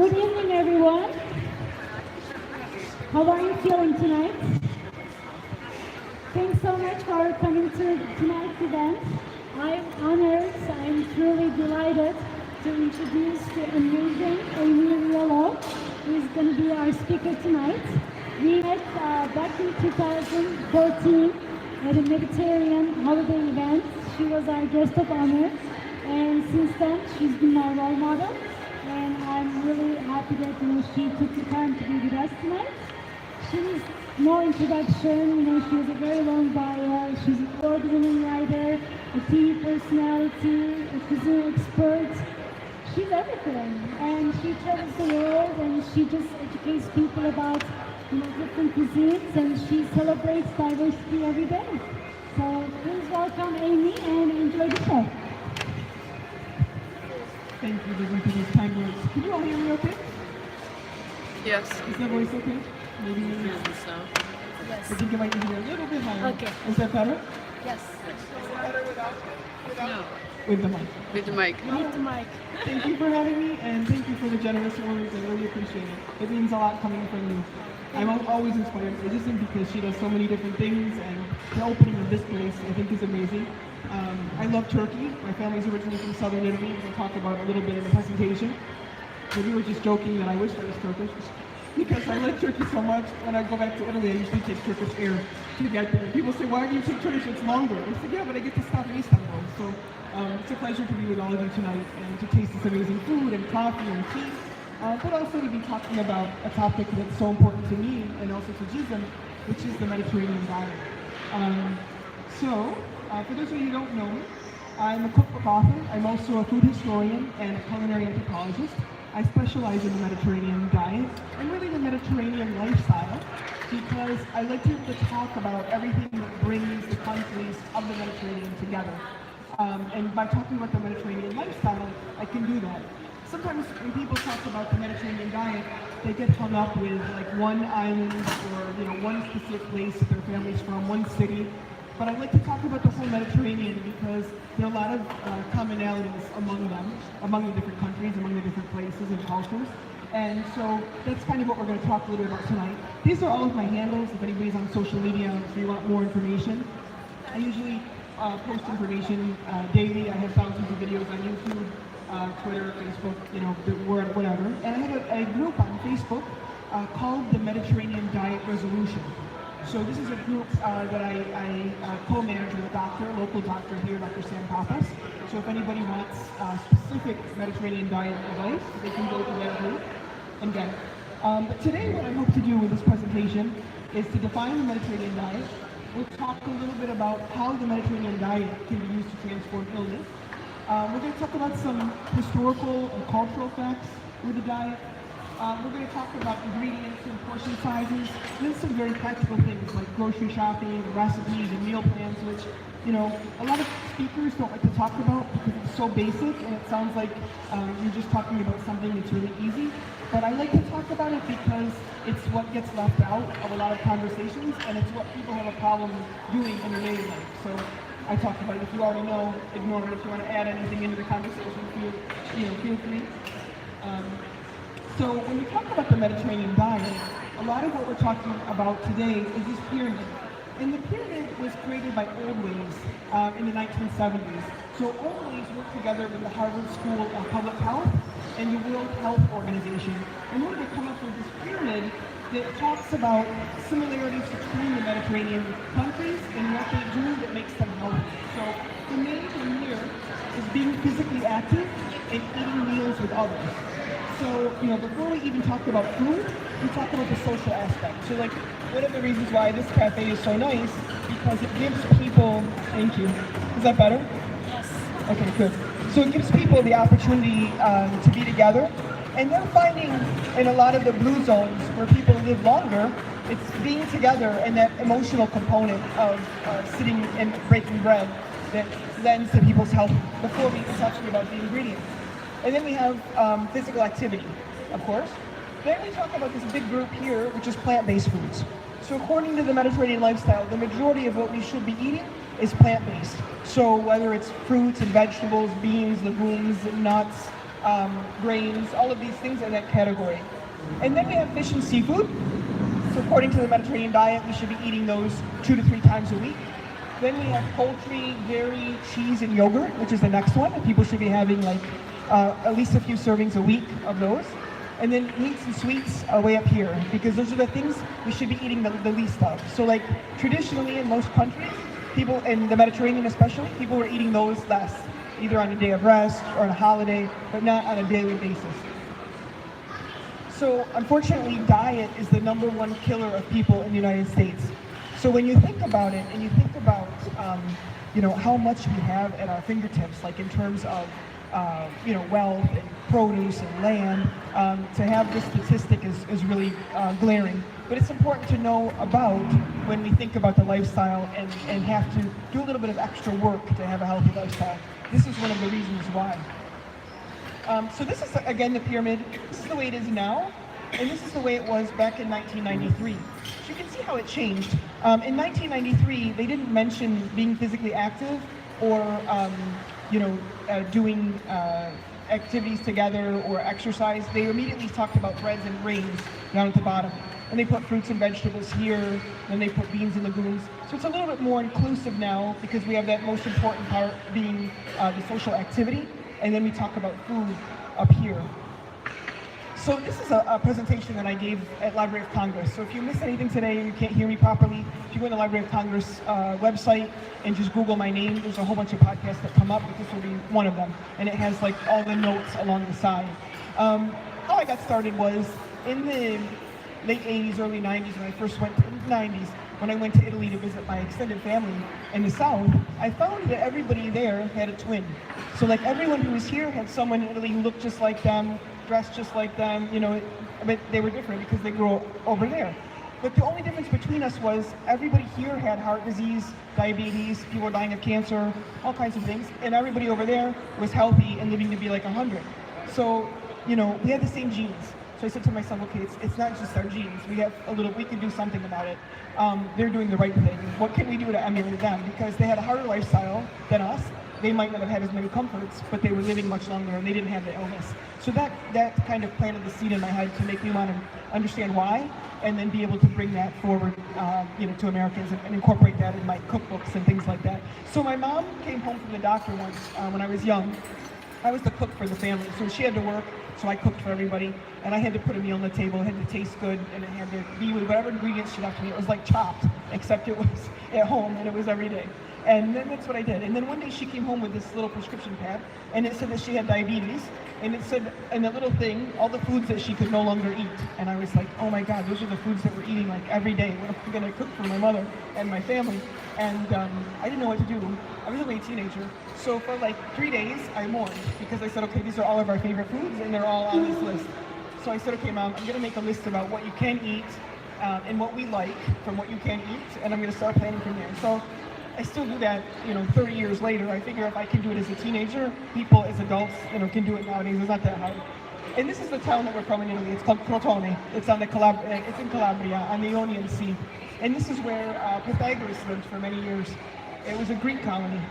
Good evening, everyone. How are you feeling tonight? Thanks so much for coming to tonight's event. I'm honored, I'm truly delighted to introduce the amazing Amy Riello, who is going to be our speaker tonight. We met back in 2014 at a Mediterranean holiday event. She was our guest of honor, and since then she's been my role model. And I'm really happy that she took the time to be with us tonight. She needs no introduction. She has a very long bio. She's an award-winning writer, a TV personality, a cuisine expert. She's everything, and she travels the world, and she just educates people about different cuisines, and she celebrates diversity every day. So please welcome Amy and enjoy the show. Thank you, Vivian, for those kind words. Can you all hear me okay? Yes. Is that voice okay? Maybe So. I think it might need to be a little bit higher. Okay. Is that better? Yes. Better without? No. With the mic. With the mic. Meet the mic. Thank you for having me, and thank you for the generous words. I really appreciate it. It means a lot coming from you. I'm always inspired by Edison because she does so many different things, and the opening of this place I think is amazing. I love Turkey. My family's originally from southern Italy. We'll talk about it a little bit in the presentation. But we were just joking that I wish I was Turkish because I like Turkey so much. When I go back to Italy, I usually take Turkish Air to get there. People say, why do you take Turkish? It's longer. I said, yeah, but I get to stop in Istanbul. So it's a pleasure to be with all of you tonight and to taste this amazing food and coffee and tea. But also to be talking about a topic that's so important to me and also to Jism, which is the Mediterranean diet. For those of you who don't know me, I'm a cookbook author. I'm also a food historian and a culinary anthropologist. I specialize in the Mediterranean diet and really the Mediterranean lifestyle because I like to be able to talk about everything that brings the countries of the Mediterranean together. And by talking about the Mediterranean lifestyle, I can do that. Sometimes when people talk about the Mediterranean diet, they get hung up with like one island or one specific place that their family's from, one city. But I'd like to talk about the whole Mediterranean because there are a lot of commonalities among them, among the different countries, among the different places and cultures. And so that's kind of what we're going to talk a little bit about tonight. These are all of my handles if anybody's on social media, if you want more information. I usually post information daily. I have thousands of videos on YouTube, Twitter, Facebook, the word, whatever. And I have a group on Facebook called the Mediterranean Diet Resolution. So this is a group that I co-manage with a local doctor here, Dr. Sam Pappas. So if anybody wants specific Mediterranean diet advice, they can go to that group and get it. But today what I hope to do with this presentation is to define the Mediterranean diet. We'll talk a little bit about how the Mediterranean diet can be used to transform illness. We're going to talk about some historical and cultural facts with the diet. We're going to talk about ingredients and portion sizes, and then some very practical things like grocery shopping, recipes, and meal plans, which, a lot of speakers don't like to talk about because it's so basic and it sounds like you're just talking about something that's really easy. But I like to talk about it because it's what gets left out of a lot of conversations, and it's what people have a problem doing in their daily life. So I talk about it. If you already know, ignore it. If you want to add anything into the conversation, feel free. So when we talk about the Mediterranean diet, a lot of what we're talking about today is this pyramid. And the pyramid was created by Old Ways in the 1970s. So Old Ways worked together with the Harvard School of Public Health and the World Health Organization in order to come up with this pyramid that talks about similarities between the Mediterranean countries and what they do that makes them healthy. So the main thing here is being physically active and eating meals with others. So, before we even talk about food, we talk about the social aspect. So, one of the reasons why this cafe is so nice, because it gives people, thank you. Is that better? Yes. Okay, good. So it gives people the opportunity to be together. And they're finding in a lot of the blue zones where people live longer, it's being together and that emotional component of sitting and breaking bread that lends to people's health before we even talk about the ingredients. And then we have physical activity, of course. Then we talk about this big group here, which is plant-based foods. So according to the Mediterranean lifestyle, the majority of what we should be eating is plant-based. So whether it's fruits and vegetables, beans, legumes, nuts, grains, all of these things in that category. And then we have fish and seafood. So according to the Mediterranean diet, we should be eating those 2 to 3 times a week. Then we have poultry, dairy, cheese, and yogurt, which is the next one. And people should be having like at least a few servings a week of those. And then meats and sweets are way up here because those are the things we should be eating the least of. So like traditionally in most countries, people in the Mediterranean especially, people were eating those less, either on a day of rest or on a holiday, but not on a daily basis. So unfortunately, diet is the #1 killer of people in the United States. So when you think about it, and you think about how much we have at our fingertips, like in terms of wealth and produce and land, to have this statistic is really glaring. But it's important to know about when we think about the lifestyle and have to do a little bit of extra work to have a healthy lifestyle. This is one of the reasons why. So this is, again, the pyramid. This is the way it is now, and this is the way it was back in 1993. So you can see how it changed. In 1993, they didn't mention being physically active or doing activities together or exercise. They immediately talked about breads and grains down at the bottom. And they put fruits and vegetables here, then they put beans and legumes. So it's a little bit more inclusive now because we have that most important part being the social activity. And then we talk about food up here. So this is a presentation that I gave at Library of Congress. So if you miss anything today and you can't hear me properly, if you go to the Library of Congress website and just Google my name, there's a whole bunch of podcasts that come up, but this will be one of them. And it has like all the notes along the side. How I got started was in the late 80s, early 90s, when I first went to the 90s, when I went to Italy to visit my extended family in the South, I found that everybody there had a twin. So like everyone who was here had someone in Italy who looked just like them, dressed just like them, but they were different because they grew over there. But the only difference between us was everybody here had heart disease, diabetes, people were dying of cancer, all kinds of things, and everybody over there was healthy and living to be like 100. So, we had the same genes. So I said to myself, okay, it's not just our genes. We can do something about it. They're doing the right thing. What can we do to emulate them? Because they had a harder lifestyle than us. They might not have had as many comforts, but they were living much longer and they didn't have the illness. So that kind of planted the seed in my head to make me want to understand why, and then be able to bring that forward, to Americans and incorporate that in my cookbooks and things like that. So my mom came home from the doctor once when I was young. I was the cook for the family, so she had to work, so I cooked for everybody, and I had to put a meal on the table. It had to taste good, and it had to be with whatever ingredients she left me. It was like Chopped, except it was at home, and it was every day. And then that's what I did. And then one day she came home with this little prescription pad, and it said that she had diabetes, and it said in that little thing, all the foods that she could no longer eat. And I was like, oh my God, those are the foods that we're eating like every day. What am I gonna cook for my mother and my family? And I didn't know what to do. I was only a teenager. So for like 3 days, I mourned because I said, okay, these are all of our favorite foods, and they're all on this list. So I said, okay, Mom, I'm gonna make a list about what you can eat and what we like from what you can eat, and I'm gonna start planning from there. So I still do that, 30 years later. I figure if I can do it as a teenager, people as adults, can do it nowadays. It's not that hard. And this is the town that we're from in Italy. It's called Crotone. It's in Calabria, on the Ionian Sea. And this is where Pythagoras lived for many years. It was a Greek colony.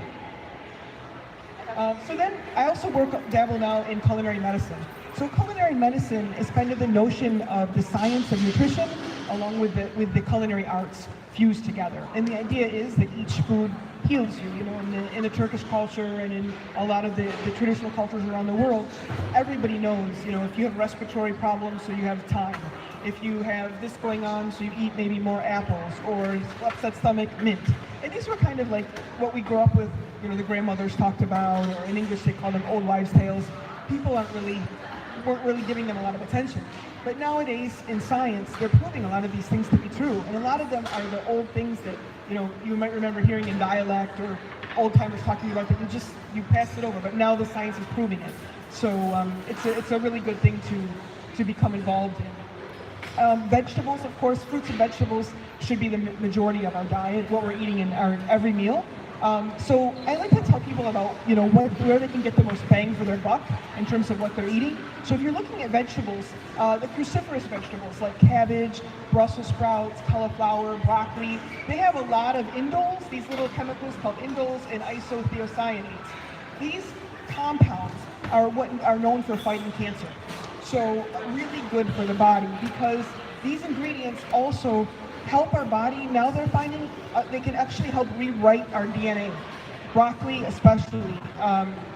So then I also dabble now in culinary medicine. So culinary medicine is kind of the notion of the science of nutrition along with the culinary arts fused together. And the idea is that each food heals you. In the Turkish culture and in a lot of the traditional cultures around the world, everybody knows, if you have respiratory problems, so you have thyme. If you have this going on, so you eat maybe more apples, or upset stomach, mint. And these were kind of like what we grew up with, the grandmothers talked about, or in English they call them old wives' tales. People weren't really giving them a lot of attention. But nowadays, in science, they're proving a lot of these things to be true. And a lot of them are the old things that, you might remember hearing in dialect or old timers talking about that you passed it over, but now the science is proving it. So it's a really good thing to become involved in. Vegetables, of course, fruits and vegetables should be the majority of our diet, what we're eating in our every meal. So I like to tell people about, where they can get the most bang for their buck in terms of what they're eating. So if you're looking at vegetables, the cruciferous vegetables like cabbage, Brussels sprouts, cauliflower, broccoli, they have a lot of indoles, these little chemicals called indoles and isothiocyanates. These compounds are what are known for fighting cancer. So really good for the body because these ingredients also help our body. Now they're finding they can actually help rewrite our DNA. Broccoli especially,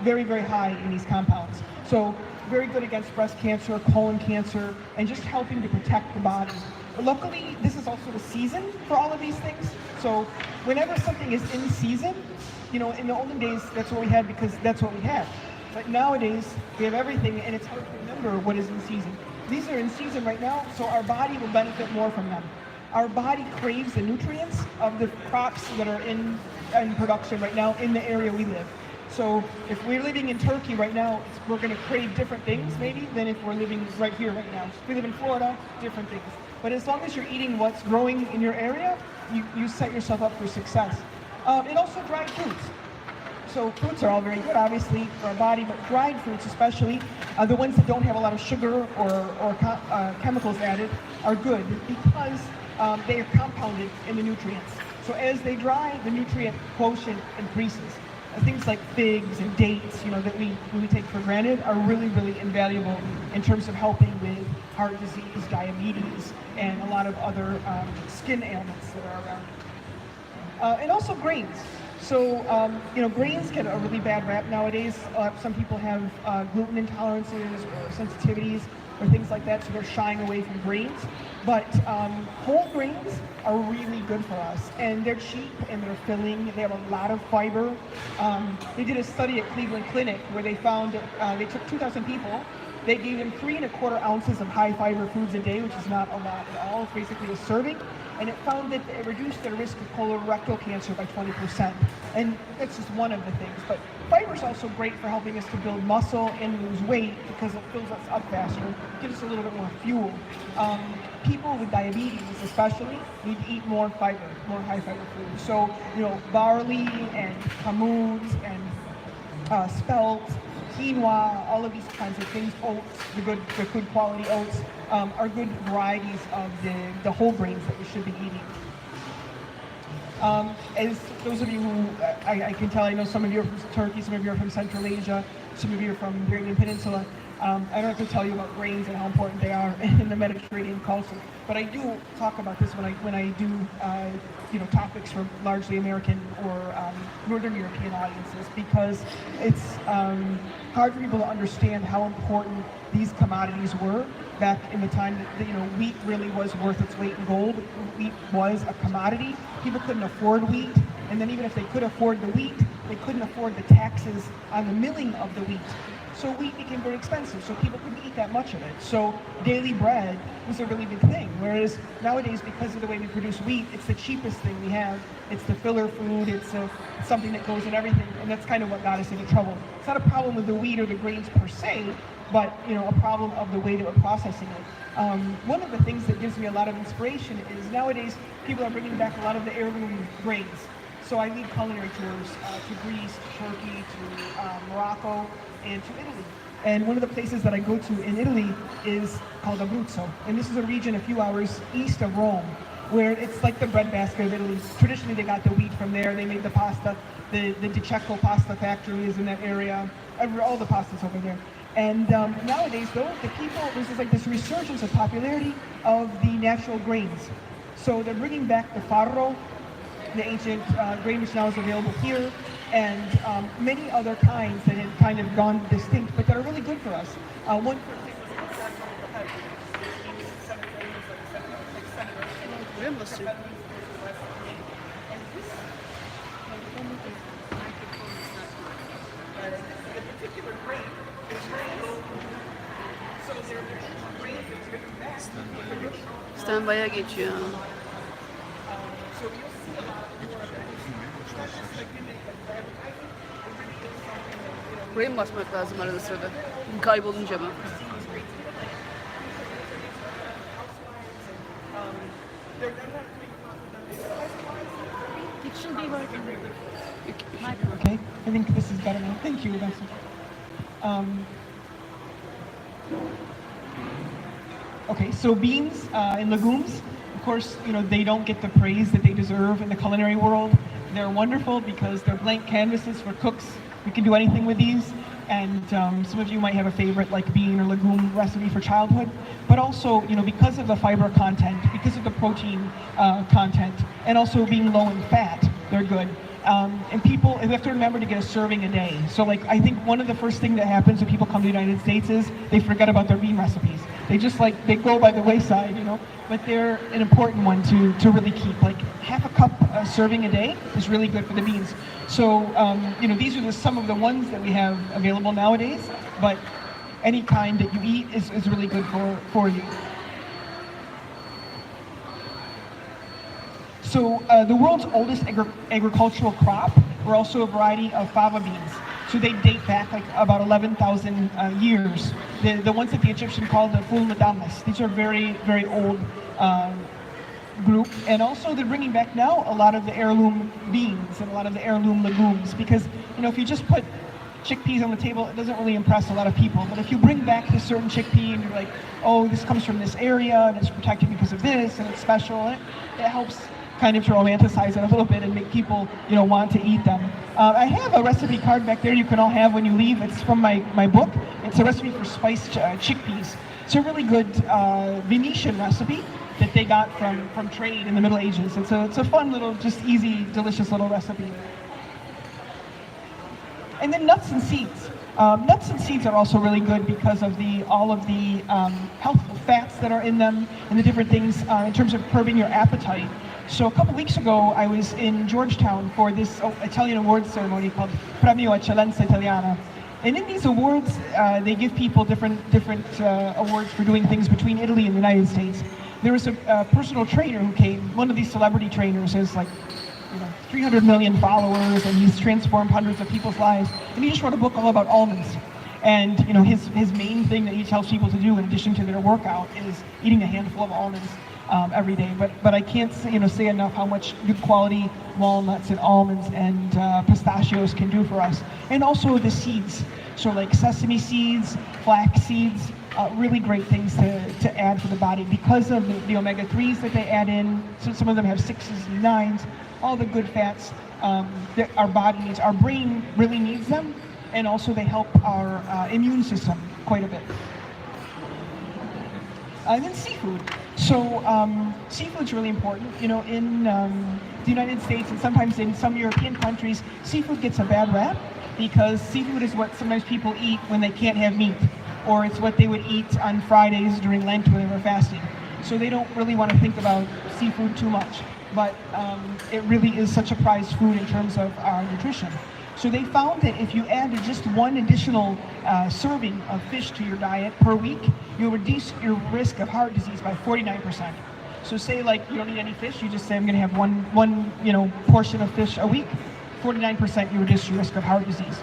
very, very high in these compounds. So very good against breast cancer, colon cancer, and just helping to protect the body. Luckily, this is also the season for all of these things. So whenever something is in season, in the olden days, that's what we had because that's what we had. But nowadays, we have everything, and it's hard to remember what is in season. These are in season right now, so our body will benefit more from them. Our body craves the nutrients of the crops that are in production right now in the area we live. So if we're living in Turkey right now, we're going to crave different things maybe than if we're living right here right now. If we live in Florida, different things. But as long as you're eating what's growing in your area, you set yourself up for success. And also dried fruits. So fruits are all very good, obviously, for our body, but dried fruits especially, the ones that don't have a lot of sugar or chemicals added, are good because they are compounded in the nutrients. So as they dry, the nutrient quotient increases. Things like figs and dates, that we take for granted, are really, really invaluable in terms of helping with heart disease, diabetes, and a lot of other skin ailments that are around. And also grains. So, grains get a really bad rap nowadays. Some people have gluten intolerances or sensitivities or things like that, so they're shying away from grains. But whole grains are really good for us, and they're cheap and they're filling. They have a lot of fiber. They did a study at Cleveland Clinic where they found they took 2,000 people. They gave them 3¼ ounces of high fiber foods a day, which is not a lot at all. It's basically a serving. And it found that it reduced their risk of colorectal cancer by 20%. And that's just one of the things. But fiber is also great for helping us to build muscle and lose weight because it fills us up faster, gives us a little bit more fuel. People with diabetes especially need to eat more fiber, more high fiber foods. So, barley and kamut and spelt, quinoa, all of these kinds of things, oats, the good quality oats, are good varieties of the whole grains that we should be eating. As those of you who, I can tell, I know some of you are from Turkey, some of you are from Central Asia, some of you are from the Arabian Peninsula. I don't have to tell you about grains and how important they are in the Mediterranean culture, but I do talk about this when I do topics for largely American or Northern European audiences, because it's hard for people to understand how important these commodities were back in the time that wheat really was worth its weight in gold. Wheat was a commodity. People couldn't afford wheat, and then even if they could afford the wheat, they couldn't afford the taxes on the milling of the wheat. So wheat became very expensive, so people couldn't eat that much of it. So daily bread was a really big thing, whereas nowadays, because of the way we produce wheat, it's the cheapest thing we have. It's the filler food, it's something that goes in everything, and that's kind of what got us into trouble. It's not a problem with the wheat or the grains per se, but a problem of the way that we're processing it. One of the things that gives me a lot of inspiration is nowadays people are bringing back a lot of the heirloom grains. So I lead culinary tours to Greece, to Turkey, to Morocco, and to Italy. And one of the places that I go to in Italy is called Abruzzo. And this is a region a few hours east of Rome, where it's like the breadbasket of Italy. Traditionally, they got the wheat from there. They made the pasta. The Di Cecco pasta factory is in that area. All the pasta's over there. And nowadays, though, the people, there's like this resurgence of popularity of the natural grains. So they're bringing back the farro, the ancient grain which now is available here, and many other kinds that have kind of gone distinct, but that are really good for us. One Standby'a geçiyor. Buraya mı basmak lazım arada sırada? Kaybolunca mı? It should be working. Okay, I think this is better now. Thank you, Vanessa. Okay, so beans and legumes, of course, they don't get the praise that they deserve in the culinary world. They're wonderful because they're blank canvases for cooks. We can do anything with these. and some of you might have a favorite like bean or legume recipe for childhood, but also, because of the fiber content, because of the protein content, and also being low in fat, they're good. And people, you have to remember to get a serving a day. So like, I think one of the first things that happens when people come to the United States is they forget about their bean recipes. They just they go by the wayside, but they're an important one to really keep. Like half a cup serving a day is really good for the beans. So, these are some of the ones that we have available nowadays, but any kind that you eat is really good for you. So the world's oldest agricultural crop were also a variety of fava beans. So they date back like about 11,000 years. The ones that the Egyptian called the ful madamas. These are very, very old group. And also they're bringing back now a lot of the heirloom beans and a lot of the heirloom legumes, because if you just put chickpeas on the table, it doesn't really impress a lot of people. But if you bring back this certain chickpea and you're like, oh, this comes from this area and it's protected because of this and it's special, it helps kind of to romanticize it a little bit and make people, want to eat them. I have a recipe card back there you can all have when you leave. It's from my book. It's a recipe for spiced chickpeas. It's a really good Venetian recipe that they got from trade in the Middle Ages. It's a fun little, just easy, delicious little recipe. And then nuts and seeds. Nuts and seeds are also really good because of all of the healthful fats that are in them and the different things in terms of curbing your appetite. So a couple weeks ago, I was in Georgetown for this Italian awards ceremony called Premio Eccellenza Italiana. And in these awards, they give people different awards for doing things between Italy and the United States. There was a personal trainer who came, one of these celebrity trainers, has 300 million followers, and he's transformed hundreds of people's lives. And he just wrote a book all about almonds. And his main thing that he tells people to do in addition to their workout is eating a handful of almonds every day. But I can't say enough how much good quality walnuts and almonds and pistachios can do for us. And also the seeds. So like sesame seeds, flax seeds, really great things to add for the body because of the omega-3s that they add in. So some of them have 6s and 9s, all the good fats that our body needs. Our brain really needs them, and also they help our immune system quite a bit. And then seafood. So seafood's really important. In the United States and sometimes in some European countries, seafood gets a bad rap because seafood is what sometimes people eat when they can't have meat, or it's what they would eat on Fridays during Lent when they were fasting. So they don't really want to think about seafood too much, but it really is such a prized food in terms of our nutrition. So they found that if you added just one additional serving of fish to your diet per week, you'll reduce your risk of heart disease by 49%. So say like you don't eat any fish, you just say I'm going to have one portion of fish a week, 49% you reduce your risk of heart disease.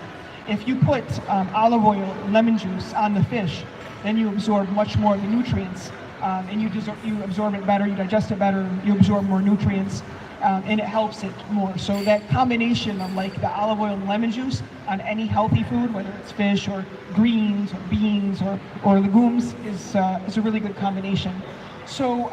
If you put olive oil and lemon juice on the fish, then you absorb much more of the nutrients, and you absorb it better, you digest it better, you absorb more nutrients, and it helps it more. So that combination of like the olive oil and lemon juice on any healthy food, whether it's fish or greens or beans or legumes, is a really good combination. So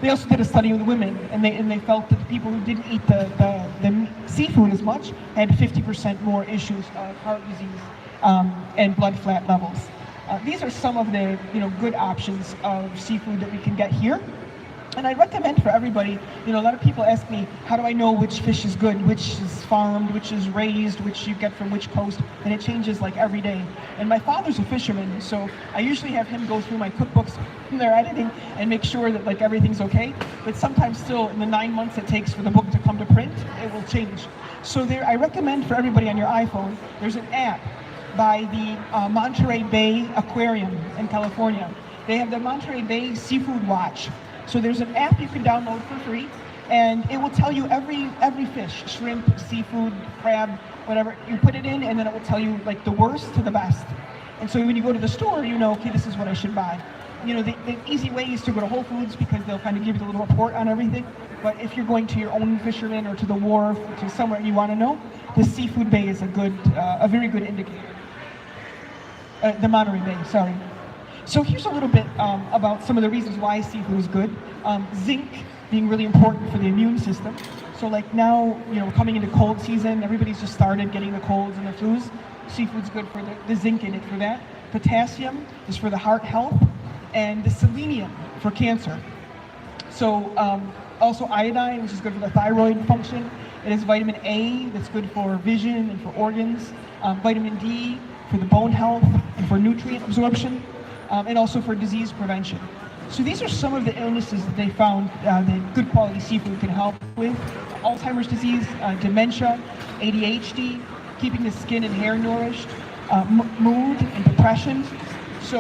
they also did a study with women, and they felt that the people who didn't eat the seafood as much had 50% more issues of heart disease and blood fat levels. These are some of the good options of seafood that we can get here. And I recommend for everybody, a lot of people ask me, how do I know which fish is good, which is farmed, which is raised, which you get from which coast, and it changes like every day. And my father's a fisherman, so I usually have him go through my cookbooks when they're editing and make sure that like everything's okay. But sometimes still, in the 9 months it takes for the book to come to print, it will change. So I recommend for everybody on your iPhone, there's an app by the Monterey Bay Aquarium in California. They have the Monterey Bay Seafood Watch. So there's an app you can download for free, and it will tell you every fish, shrimp, seafood, crab, whatever. You put it in, and then it will tell you like the worst to the best. And so when you go to the store, okay, this is what I should buy. The easy way is to go to Whole Foods because they'll kind of give you a little report on everything. But if you're going to your own fisherman or to the wharf or to somewhere you want to know, the Seafood Bay is a very good indicator. The Monterey Bay, sorry. So here's a little bit about some of the reasons why seafood is good. Zinc being really important for the immune system. So like now, coming into cold season, everybody's just started getting the colds and the flus. seafood's good for the zinc in it for that. Potassium is for the heart health, and the selenium for cancer. So also iodine, which is good for the thyroid function. It has vitamin A, that's good for vision and for organs. Vitamin D for the bone health and for nutrient absorption, and also for disease prevention. So these are some of the illnesses that they found that good quality seafood can help with. Alzheimer's disease, dementia, ADHD, keeping the skin and hair nourished, mood and depression, so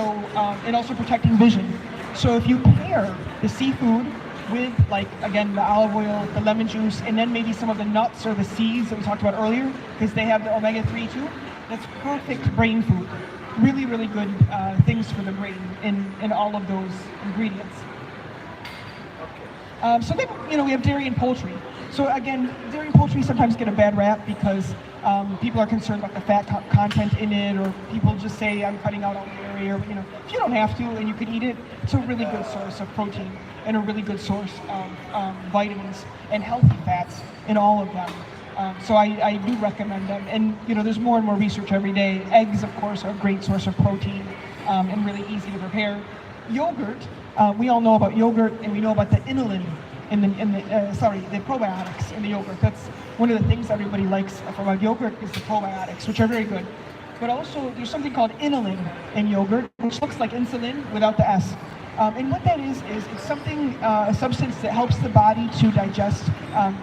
and also protecting vision. So if you pair the seafood with, like, again, the olive oil, the lemon juice, and then maybe some of the nuts or the seeds that we talked about earlier, because they have the omega-3 too, that's perfect brain food. Really, really good things for the brain in all of those ingredients. So then, we have dairy and poultry. So again, dairy and poultry sometimes get a bad rap because people are concerned about the fat content in it, or people just say, I'm cutting out all dairy, or if you don't have to and you can eat it, it's a really good source of protein and a really good source of vitamins and healthy fats in all of them. So I do recommend them, and there's more and more research every day. Eggs, of course, are a great source of protein and really easy to prepare. Yogurt, we all know about yogurt, and we know about the inulin the probiotics in the yogurt. That's one of the things everybody likes about yogurt is the probiotics, which are very good. But also, there's something called inulin in yogurt, which looks like insulin without the S. And what that is it's something, a substance that helps the body to digest,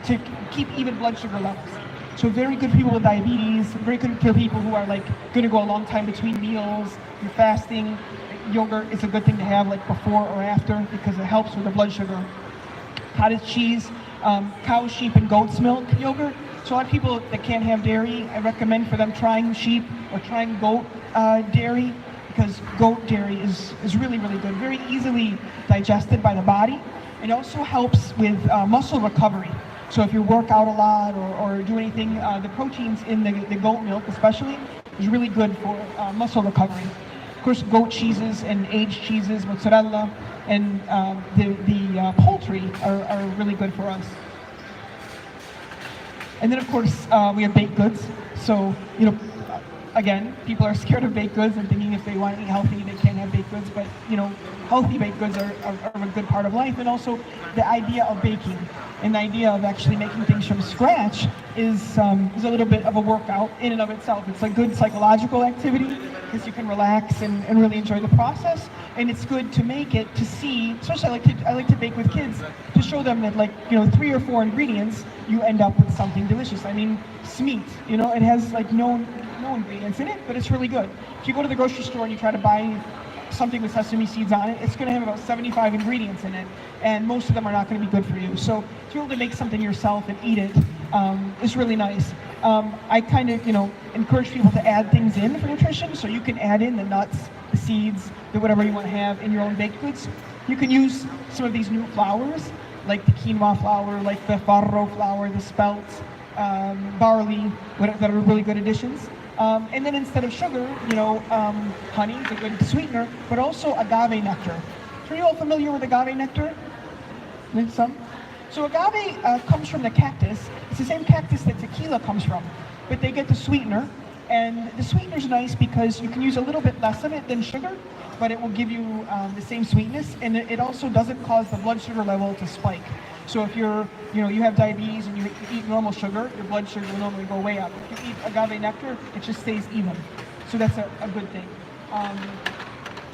to keep even blood sugar levels. So very good for people with diabetes, very good for people who are going to go a long time between meals, you're fasting. Yogurt is a good thing to have before or after because it helps with the blood sugar. Cottage cheese, cow, sheep, and goat's milk yogurt. So a lot of people that can't have dairy, I recommend for them trying sheep or trying goat dairy, because goat dairy is really, really good, very easily digested by the body. It also helps with muscle recovery. So if you work out a lot or do anything, the proteins in the goat milk especially is really good for muscle recovery. Of course, goat cheeses and aged cheeses, mozzarella, and the poultry are really good for us. And then, of course, we have baked goods. So, again, people are scared of baked goods and thinking if they want to eat healthy, they can't have baked goods. But, healthy baked goods are a good part of life. And also the idea of baking and the idea of actually making things from scratch is a little bit of a workout in and of itself. It's a good psychological activity because you can relax and really enjoy the process. And it's good to make it to see, especially I like to bake with kids, to show them that 3 or 4 ingredients, you end up with something delicious. I mean, smeat, it has no ingredients in it, but it's really good. If you go to the grocery store and you try to buy something with sesame seeds on it, it's going to have about 75 ingredients in it, and most of them are not going to be good for you. So to be able to make something yourself and eat it is really nice. I kind of, encourage people to add things in for nutrition, so you can add in the nuts, the seeds, whatever you want to have in your own baked goods. You can use some of these new flours, like the quinoa flour, like the farro flour, the spelt, barley, that are really good additions. And then instead of sugar, honey is a good sweetener, but also agave nectar. So are you all familiar with agave nectar? Some? So agave comes from the cactus. It's the same cactus that tequila comes from, but they get the sweetener. And the sweetener's nice because you can use a little bit less of it than sugar, but it will give you the same sweetness, and it also doesn't cause the blood sugar level to spike. So if you have diabetes and you eat normal sugar, your blood sugar will normally go way up. If you eat agave nectar, it just stays even. So that's a good thing.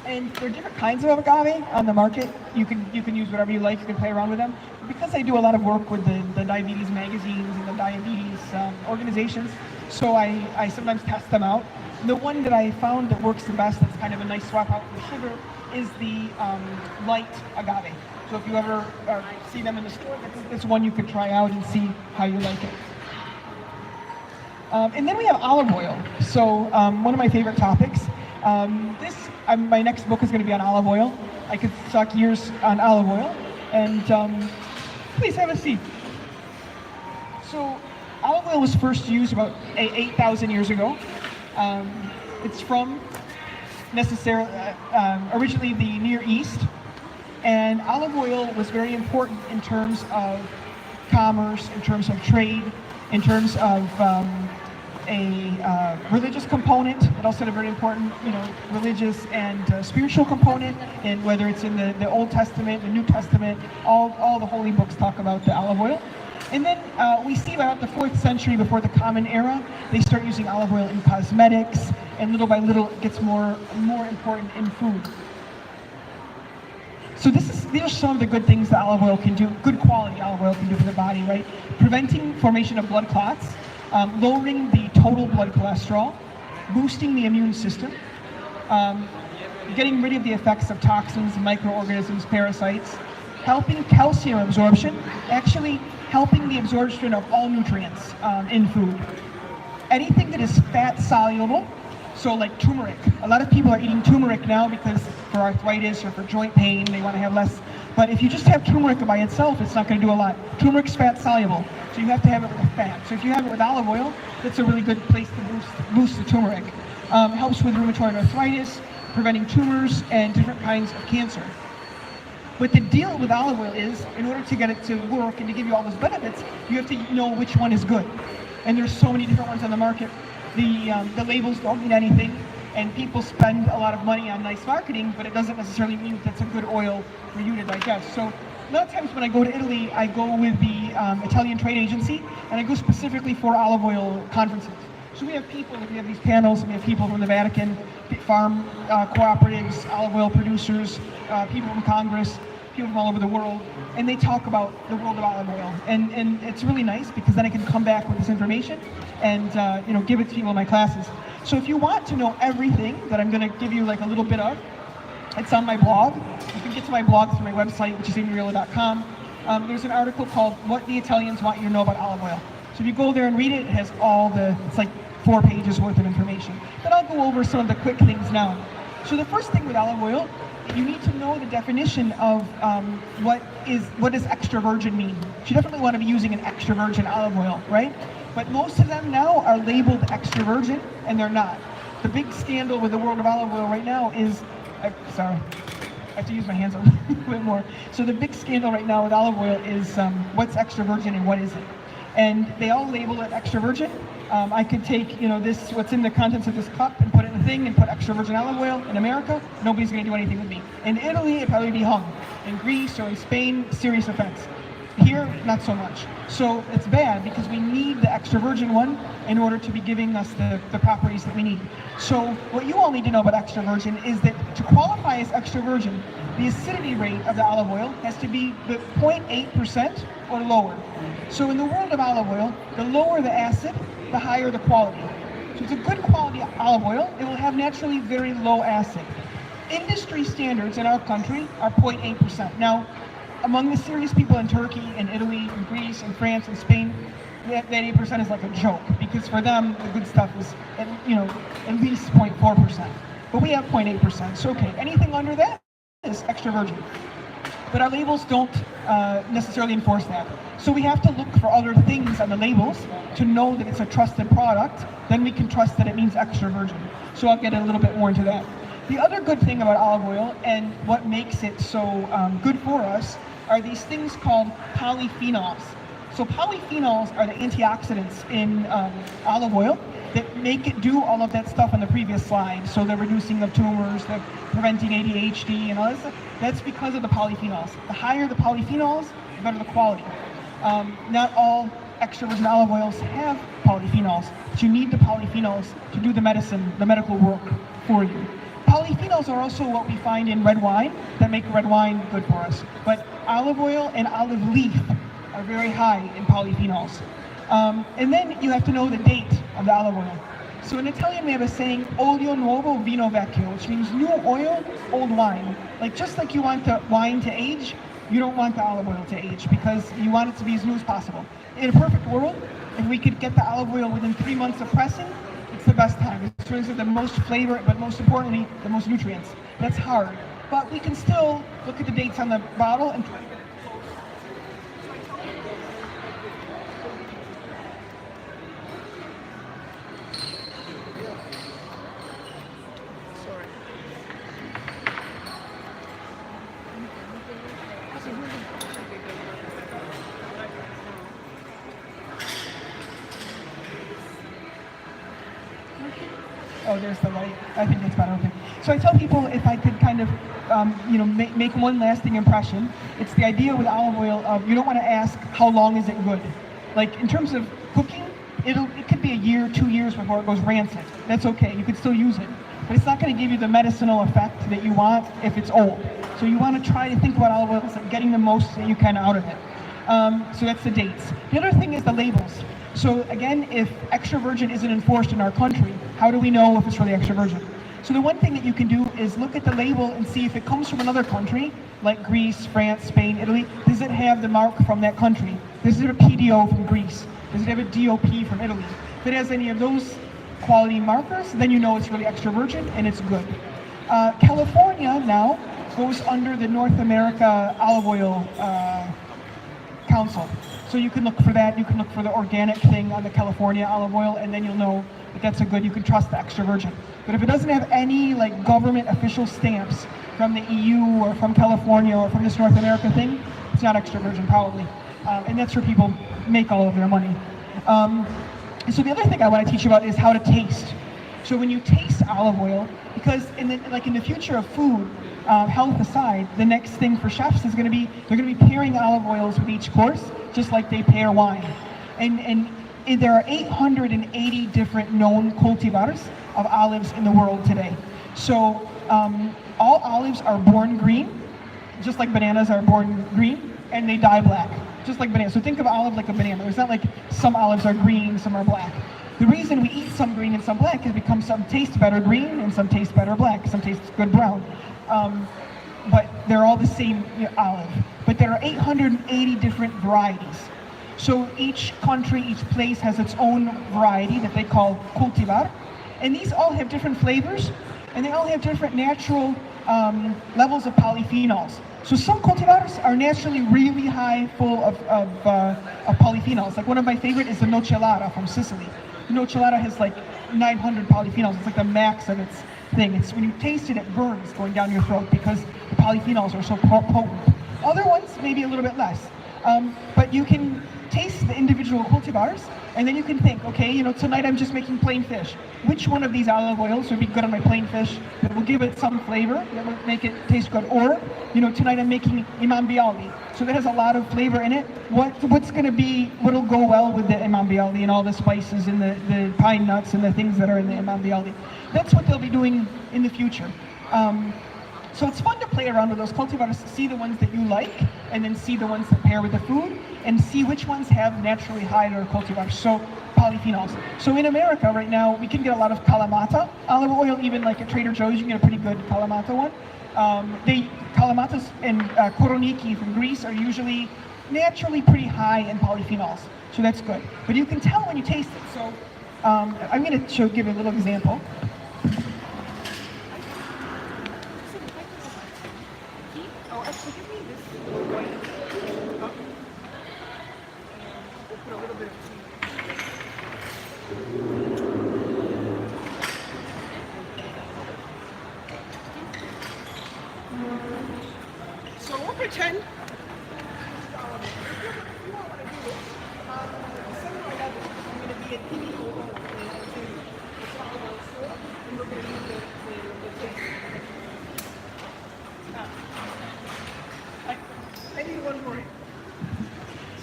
And there are different kinds of agave on the market. You can use whatever you like. You can play around with them. Because I do a lot of work with the diabetes magazines and the diabetes organizations, so I sometimes test them out. The one that I found that works the best, that's kind of a nice swap out for sugar, is the light agave. So if you ever see them in the store, that's one you could try out and see how you like it. And then we have olive oil. So one of my favorite topics. My next book is going to be on olive oil. I could talk years on olive oil. And please have a seat. So olive oil was first used about 8,000 years ago. It's from originally the Near East. And olive oil was very important in terms of commerce, in terms of trade, in terms of a religious component, but also a very important, religious and spiritual component. And whether it's in the Old Testament, the New Testament, all the holy books talk about the olive oil. And then we see about the 4th century, before the Common Era, they start using olive oil in cosmetics, and little by little it gets more important in food. So these are some of the good things that olive oil can do, good quality olive oil can do for the body, right? Preventing formation of blood clots, lowering the total blood cholesterol, boosting the immune system, getting rid of the effects of toxins, microorganisms, parasites, helping calcium absorption, actually helping the absorption of all nutrients in food. Anything that is fat soluble, so like turmeric. A lot of people are eating turmeric now because for arthritis or for joint pain, they want to have less. But if you just have turmeric by itself, it's not going to do a lot. Turmeric's fat soluble, so you have to have it with fat. So if you have it with olive oil, that's a really good place to boost the turmeric. Helps with rheumatoid arthritis, preventing tumors and different kinds of cancer. But the deal with olive oil is, in order to get it to work and to give you all those benefits, you have to know which one is good. And there's so many different ones on the market. The labels don't mean anything, and people spend a lot of money on nice marketing, but it doesn't necessarily mean that's a good oil for you to digest. So a lot of times when I go to Italy, I go with the Italian trade agency, and I go specifically for olive oil conferences. So we have these panels, and we have people from the Vatican, farm cooperatives, olive oil producers, people from Congress, people from all over the world, and they talk about the world of olive oil. And it's really nice because then I can come back with this information and give it to people in my classes. So if you want to know everything that I'm going to give you like a little bit of, it's on my blog. You can get to my blog through my website, which is amyriolo.com. There's an article called What the Italians Want You to Know About Olive Oil. So if you go there and read it, it has it's like 4 pages worth of information. But I'll go over some of the quick things now. So the first thing with olive oil, you need to know the definition of what does extra virgin mean. You definitely want to be using an extra virgin olive oil, right? But most of them now are labeled extra virgin, and they're not. The big scandal with the world of olive oil right now is, sorry, I have to use my hands a little bit more. So the big scandal right now with olive oil is what's extra virgin and what isn't. And they all label it extra virgin. I could take, what's in the contents of this cup and put it in a thing and put extra virgin olive oil. In America, nobody's going to do anything with me. In Italy, it'd probably be hung. In Greece or in Spain, serious offense. Here, not so much. So it's bad because we need the extra virgin one in order to be giving us the properties that we need. So what you all need to know about extra virgin is that to qualify as extra virgin, the acidity rate of the olive oil has to be 0.8% or lower. So in the world of olive oil, the lower the acid, the higher the quality. So it's a good quality olive oil. It will have naturally very low acid. Industry standards in our country are 0.8%. Now, among the serious people in Turkey and Italy and Greece and France and Spain, that 8% is like a joke because for them the good stuff is at least 0.4%. But we have 0.8%. So okay, anything under that is extra virgin. But our labels don't necessarily enforce that. So we have to look for other things on the labels to know that it's a trusted product. Then we can trust that it means extra virgin. So I'll get a little bit more into that. The other good thing about olive oil and what makes it so good for us are these things called polyphenols. So polyphenols are the antioxidants in olive oil that make it do all of that stuff on the previous slide. So the reducing of tumors, the preventing ADHD and all this stuff. That's because of the polyphenols. The higher the polyphenols, the better the quality. Not all extra virgin olive oils have polyphenols, but you need the polyphenols to do the medicine, the medical work for you. Polyphenols are also what we find in red wine that make red wine good for us. But olive oil and olive leaf are very high in polyphenols. And then you have to know the date of the olive oil. So in Italian we have a saying, olio nuovo vino vecchio, which means new oil, old wine. Just like you want the wine to age, you don't want the olive oil to age because you want it to be as new as possible. In a perfect world, if we could get the olive oil within 3 months of pressing, it's the best time. It brings the most flavor, but most importantly, the most nutrients. That's hard. But we can still look at the dates on the bottle and try to get it close. Oh, there's the light. I think that's better. Okay. So I tell people if I could kind of, make one lasting impression, it's the idea with olive oil of you don't want to ask how long is it good. Like in terms of cooking, it could be a year, 2 years before it goes rancid. That's okay. You could still use it, but it's not going to give you the medicinal effect that you want if it's old. So you want to try to think about olive oil as like getting the most that you can out of it. So that's the dates. The other thing is the labels. So again, if extra virgin isn't enforced in our country, how do we know if it's really extra virgin? So the one thing that you can do is look at the label and see if it comes from another country, like Greece, France, Spain, Italy. Does it have the mark from that country? Does it have a PDO from Greece? Does it have a DOP from Italy? If it has any of those quality markers, then you know it's really extra virgin and it's good. California now goes under the North America Olive Oil Council. So you can look for that. You can look for the organic thing on the California olive oil, and then you'll know that that's a good. You can trust the extra virgin. But if it doesn't have any like government official stamps from the EU or from California or from this North America thing, it's not extra virgin probably. And that's where people make all of their money. So the other thing I want to teach you about is how to taste. So when you taste olive oil, because in the future of food, health aside, the next thing for chefs is going to be they're going to be pairing olive oils with each course, just like they pair wine. And there are 880 different known cultivars of olives in the world today. So all olives are born green, just like bananas are born green, and they die black, just like bananas. So think of olive like a banana. It's not like some olives are green, some are black. The reason we eat some green and some black is because some taste better green and some taste better black, some taste good brown. But they're all the same olive. But there are 880 different varieties. So each country, each place has its own variety that they call cultivar. And these all have different flavors, and they all have different natural levels of polyphenols. So some cultivars are naturally really high full of polyphenols. Like one of my favorite is the Nocellara from Sicily. The Nocellara has like 900 polyphenols. It's like the max of its thing. It's when you taste it, it burns going down your throat because the polyphenols are so potent. Other ones, maybe a little bit less. But you can taste the individual cultivars, and then you can think, okay, tonight I'm just making plain fish. Which one of these olive oils would be good on my plain fish that will give it some flavor, that will make it taste good? Or, tonight I'm making imam bialdi, so that has a lot of flavor in it. What'll go well with the imam bialdi and all the spices and the pine nuts and the things that are in the imam bialdi? That's what they'll be doing in the future. So it's fun to play around with those cultivars, to see the ones that you like, and then see the ones that pair with the food, and see which ones have naturally higher cultivars, so polyphenols. So in America right now, we can get a lot of Kalamata olive oil, even like at Trader Joe's, you can get a pretty good Kalamata one. Kalamatas and Koroniki from Greece are usually naturally pretty high in polyphenols, so that's good. But you can tell when you taste it. So I'm going to give you a little example. Oh, actually, give me this white. We'll put a little bit of tea. So we'll pretend. December 11th, I'm going to be at Kimi Obo and we're going to do the tasting. I need one more.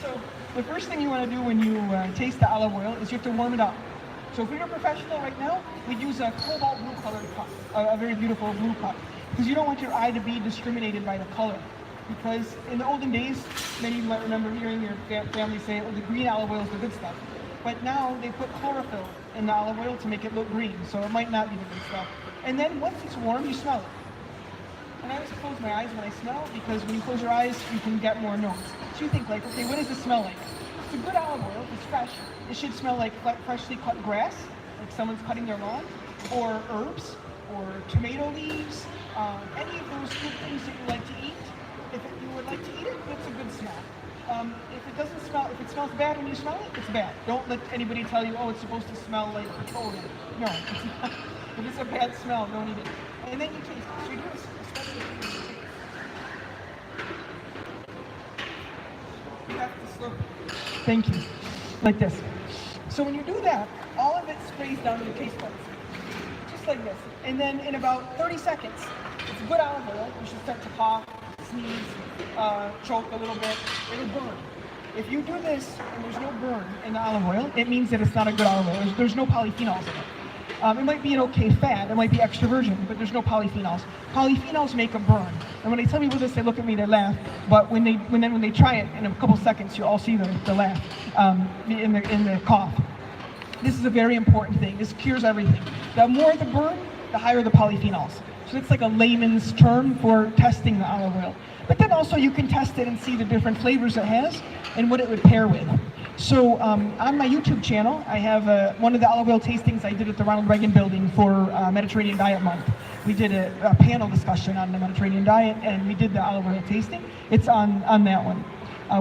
So the first thing you want to do when you taste the olive oil is you have to warm it up. So if we were a professional right now, we'd use a cobalt blue colored cup, a very beautiful blue cup, because you don't want your eye to be discriminated by the color. Because in the olden days, many of you might remember hearing your family say, oh, the green olive oil is the good stuff. But now they put chlorophyll in the olive oil to make it look green, so it might not be the good stuff. And then once it's warm, you smell it. And I always close my eyes when I smell, because when you close your eyes, you can get more notes. So you think like, okay, what does this smell like? It's a good olive oil, if it's fresh, it should smell like freshly cut grass, like someone's cutting their lawn, or herbs, or tomato leaves, any of those good things that you like to eat. If you would like to eat it, that's a good smell. If it smells bad when you smell it, it's bad. Don't let anybody tell you, oh, it's supposed to smell like petroleum. No, it's not. If it's a bad smell, don't eat it. And then you taste it. So you do this, especially if you taste it. You have to slurp it. Thank you. Like this. So when you do that, all of it sprays down to your taste buds. Just just like this. And then in about 30 seconds, it's good olive oil. You should start to cough, sneeze, choke a little bit. It'll burn. If you do this and there's no burn in the olive oil, it means that it's not a good olive oil. There's no polyphenols in it. It might be an okay fat, it might be extra virgin, but there's no polyphenols. Polyphenols make a burn. And when they tell people this, they look at me, they laugh. But when they try it in a couple seconds, you'll all see the laugh in the cough. This is a very important thing. This cures everything. The more the burn, the higher the polyphenols. So it's like a layman's term for testing the olive oil. But then also you can test it and see the different flavors it has and what it would pair with. So on my YouTube channel, I have one of the olive oil tastings I did at the Ronald Reagan Building for Mediterranean Diet Month. We did a panel discussion on the Mediterranean diet, and we did the olive oil tasting. It's on that one.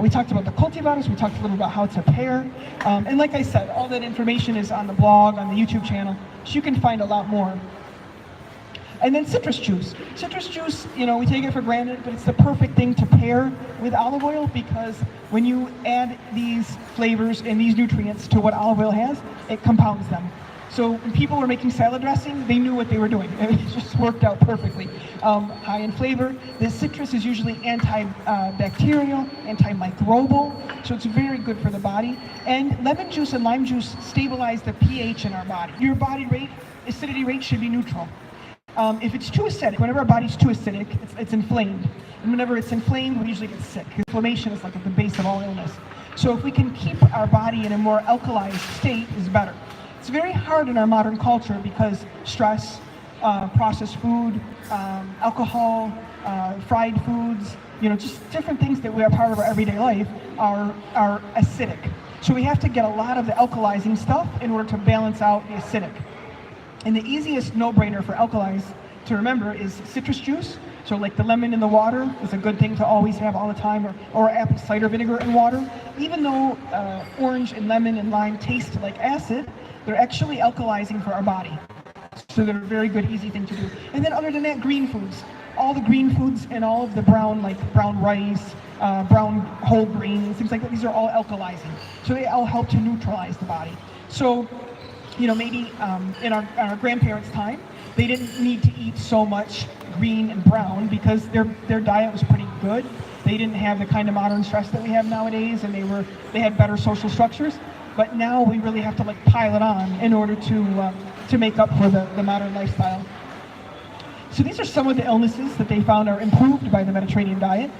We talked about the cultivars, we talked a little about how to pair, and like I said, all that information is on the blog, on the YouTube channel, so you can find a lot more. And then citrus juice. Citrus juice, we take it for granted, but it's the perfect thing to pair with olive oil because when you add these flavors and these nutrients to what olive oil has, it compounds them. So when people were making salad dressing, they knew what they were doing. It just worked out perfectly. High in flavor. The citrus is usually antibacterial, antimicrobial, so it's very good for the body. And lemon juice and lime juice stabilize the pH in our body. Your body rate, acidity rate should be neutral. If it's too acidic, whenever our body's too acidic, it's inflamed. And whenever it's inflamed, we usually get sick. Inflammation is like at the base of all illness. So if we can keep our body in a more alkalized state, is better. It's very hard in our modern culture because stress, processed food, alcohol, fried foods, just different things that we are part of our everyday life are acidic. So we have to get a lot of the alkalizing stuff in order to balance out the acidic. And the easiest no-brainer for alkalis to remember is citrus juice. So like the lemon in the water is a good thing to always have all the time, or apple cider vinegar in water. Even though orange and lemon and lime taste like acid, they're actually alkalizing for our body. So they're a very good, easy thing to do. And then other than that, green foods. All the green foods and all of the brown, like brown rice, brown whole grains, things like that, these are all alkalizing. So they all help to neutralize the body. So maybe in our grandparents' time, they didn't need to eat so much green and brown because their diet was pretty good. They didn't have the kind of modern stress that we have nowadays, and they had better social structures. But now we really have to pile it on in order to make up for the modern lifestyle. So these are some of the illnesses that they found are improved by the Mediterranean diet.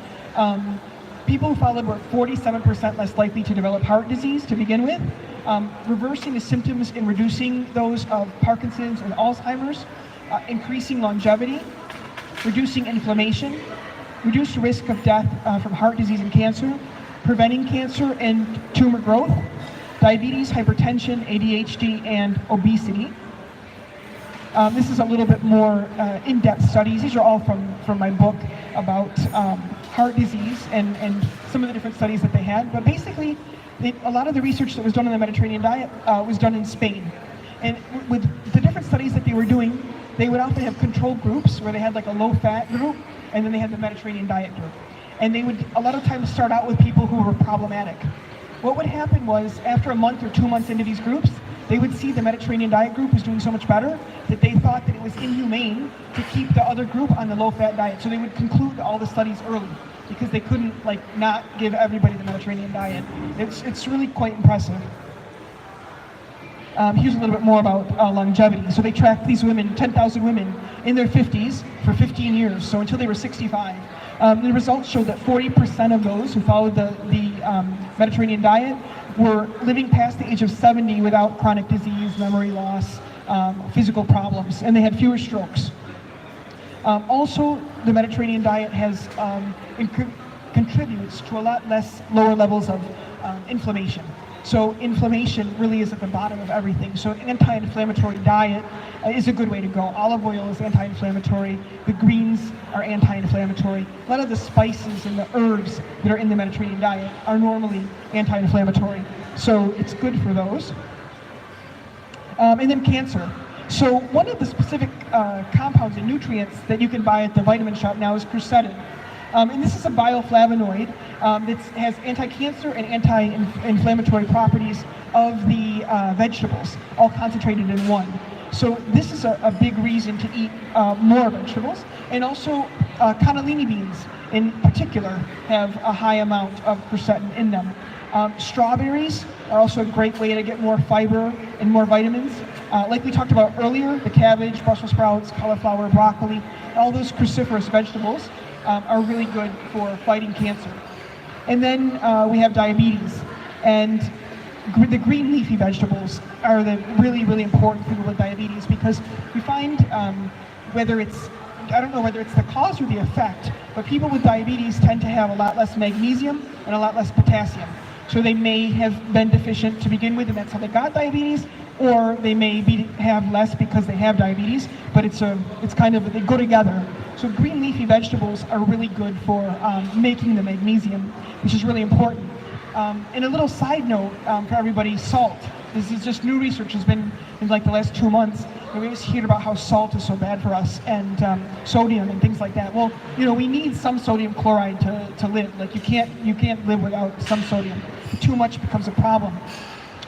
People who followed were 47% less likely to develop heart disease to begin with, reversing the symptoms and reducing those of Parkinson's and Alzheimer's, increasing longevity, reducing inflammation, reduced risk of death from heart disease and cancer, preventing cancer and tumor growth, diabetes, hypertension, ADHD, and obesity. This is a little bit more in-depth studies. These are all from my book about heart disease and some of the different studies that they had. But basically, a lot of the research that was done on the Mediterranean diet was done in Spain. And with the different studies that they were doing, they would often have control groups where they had like a low-fat group, and then they had the Mediterranean diet group. And they would a lot of times start out with people who were problematic. What would happen was, after a month or 2 months into these groups, they would see the Mediterranean diet group was doing so much better that they thought that it was inhumane to keep the other group on the low-fat diet. So they would conclude all the studies early because they couldn't not give everybody the Mediterranean diet. It's really quite impressive. Here's a little bit more about longevity. So they tracked these women, 10,000 women in their 50s for 15 years, so until they were 65. The results showed that 40% of those who followed the Mediterranean diet were living past the age of 70 without chronic disease, memory loss, physical problems, and they had fewer strokes. Also, the Mediterranean diet has contributes to a lot lower levels of inflammation. So inflammation really is at the bottom of everything. So an anti-inflammatory diet is a good way to go. Olive oil is anti-inflammatory. The greens are anti-inflammatory. A lot of the spices and the herbs that are in the Mediterranean diet are normally anti-inflammatory. So it's good for those. And then cancer. So one of the specific compounds and nutrients that you can buy at the vitamin shop now is quercetin. And this is a bioflavonoid that has anti-cancer and anti-inflammatory properties of the vegetables, all concentrated in one. So this is a big reason to eat more vegetables. And also cannellini beans in particular have a high amount of quercetin in them. Strawberries are also a great way to get more fiber and more vitamins. Like we talked about earlier, the cabbage, Brussels sprouts, cauliflower, broccoli, all those cruciferous vegetables are really good for fighting cancer. And then we have diabetes. And the green leafy vegetables are the really, really important for people with diabetes, because we find whether it's, I don't know whether it's the cause or the effect, but people with diabetes tend to have a lot less magnesium and a lot less potassium. So they may have been deficient to begin with, and that's how they got diabetes, or they may have less because they have diabetes, but it's kind of, they go together. So green leafy vegetables are really good for making the magnesium, which is really important. And a little side note for everybody, salt. This is just new research. Has been in like the last 2 months. And we always hear about how salt is so bad for us, and sodium and things like that. Well, you know, we need some sodium chloride to live. Like you can't live without some sodium. Too much becomes a problem.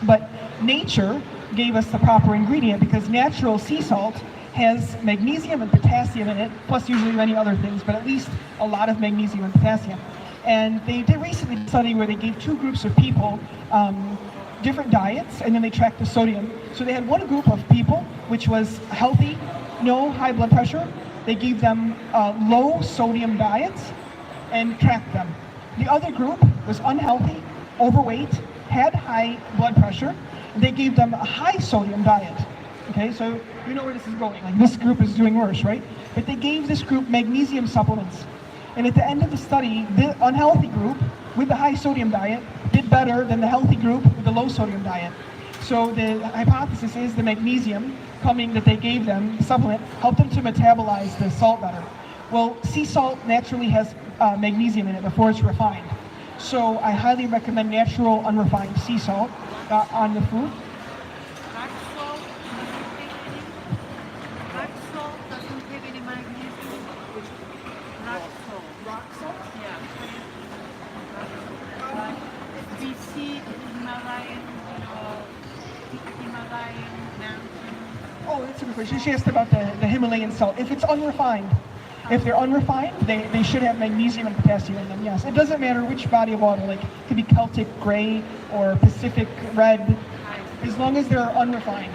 But nature gave us the proper ingredient, because natural sea salt has magnesium and potassium in it, plus usually many other things, but at least a lot of magnesium and potassium. And they did recently a study where they gave 2 groups of people different diets, and then they tracked the sodium. So they had one group of people which was healthy, no high blood pressure. They gave them low sodium diets and tracked them. The other group was unhealthy, overweight, had high blood pressure. They gave them a high sodium diet. Okay, so you know where this is going. Like, this group is doing worse, right? But they gave this group magnesium supplements. And at the end of the study, the unhealthy group with the high sodium diet did better than the healthy group with the low sodium diet. So the hypothesis is the magnesium coming that they gave them, the supplement, helped them to metabolize the salt better. Well, sea salt naturally has magnesium in it before it's refined. So I highly recommend natural unrefined sea salt on the food. Rock salt doesn't have any magnesium. Rock salt. Rock salt? Yeah. Like BC, Himalayan mountain. Oh, that's a good question. She asked about the Himalayan salt. If it's unrefined, if they're unrefined, they should have magnesium and potassium in them, yes. It doesn't matter which body of water, like it could be Celtic gray or Pacific red, as long as they're unrefined.